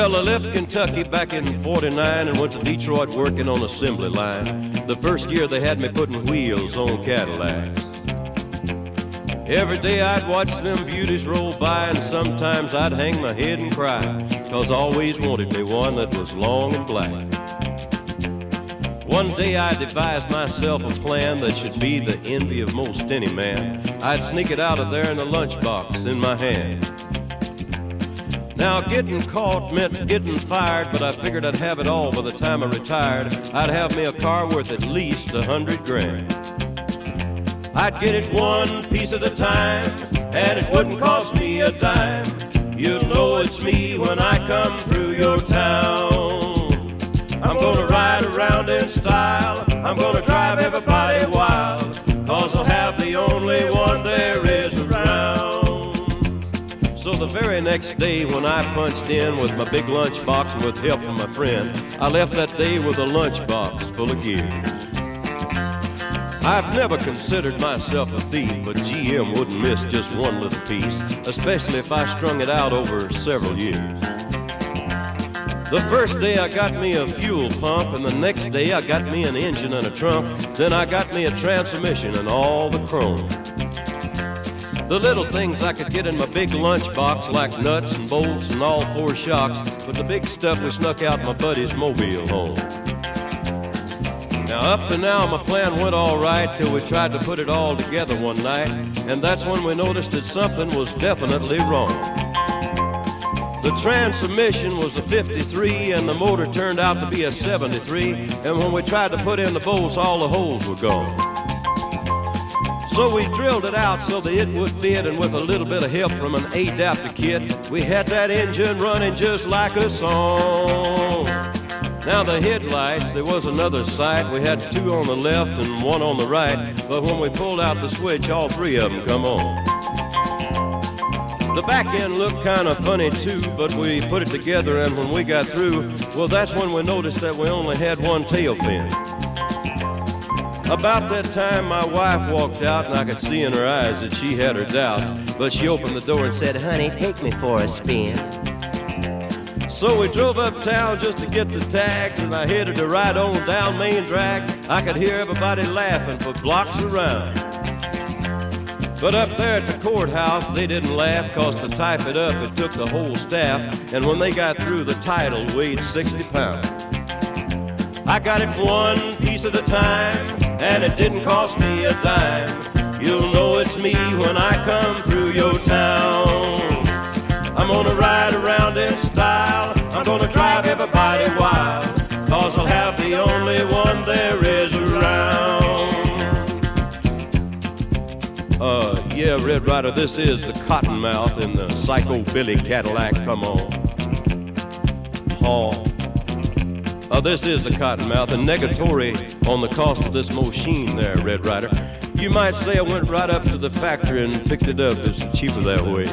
Well, I left Kentucky back in '49 and went to Detroit working on assembly line. The first year they had me putting wheels on Cadillacs. Every day I'd watch them beauties roll by, and sometimes I'd hang my head and cry, 'cause I always wanted me one that was long and black. One day I devised myself a plan that should be the envy of most any man. I'd sneak it out of there in a lunchbox in my hand. Now getting caught meant getting fired, but I figured I'd have it all by the time I retired. I'd have me a car worth at least $100 grand. I'd get it one piece at a time, and it wouldn't cost me a dime. You'll know it's me when I come through your town. I'm gonna ride around in style, I'm gonna drive everybody wild, 'cause I'll have the only one there is around. So the very next day when I punched in with my big lunchbox and with help from my friend, I left that day with a lunchbox full of gears. I've never considered myself a thief, but GM wouldn't miss just one little piece, especially if I strung it out over several years. The first day I got me a fuel pump, and the next day I got me an engine and a trunk. Then I got me a transmission and all the chrome. The little things I could get in my big lunchbox, like nuts and bolts and all four shocks, but the big stuff we snuck out my buddy's mobile home. Now up to now my plan went all right till we tried to put it all together one night, and that's when we noticed that something was definitely wrong. The transmission was a 53 and the motor turned out to be a 73, and when we tried to put in the bolts, all the holes were gone. So we drilled it out so that it would fit, and with a little bit of help from an adapter kit, we had that engine running just like a song. Now the headlights, there was another sight. We had two on the left and one on the right, but when we pulled out the switch, all three of them come on. The back end looked kind of funny too, but we put it together, and when we got through, well, that's when we noticed that we only had one tail fin. About that time, my wife walked out, and I could see in her eyes that she had her doubts, but she opened the door and said, "Honey, take me for a spin." So we drove uptown just to get the tags, and I headed to ride on down Main Drag. I could hear everybody laughing for blocks around. But up there at the courthouse, they didn't laugh, 'cause to type it up, it took the whole staff, and when they got through, the title weighed 60 pounds. I got it one piece at a time, and it didn't cost me a dime. You'll know it's me when I come through your town. I'm gonna ride around in style, I'm gonna drive everybody wild, 'cause I'll have the only one there is around. Yeah, Red Ryder, this is the Cottonmouth in the Psycho Billy Cadillac, come on. This is the Cottonmouth, and negatory on the cost of this machine there, Red Ryder. You might say I went right up to the factory and picked it up. It's cheaper that way.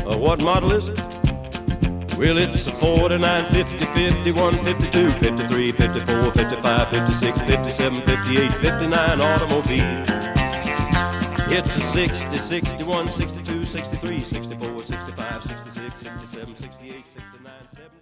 What model is it? Well, it's a 49, 50, 51, 52, 53, 54, 55, 56, 57, 58, 59 automobile. It's a 60, 61, 62, 63, 64, 65, 66, 67, 68, 69, 70.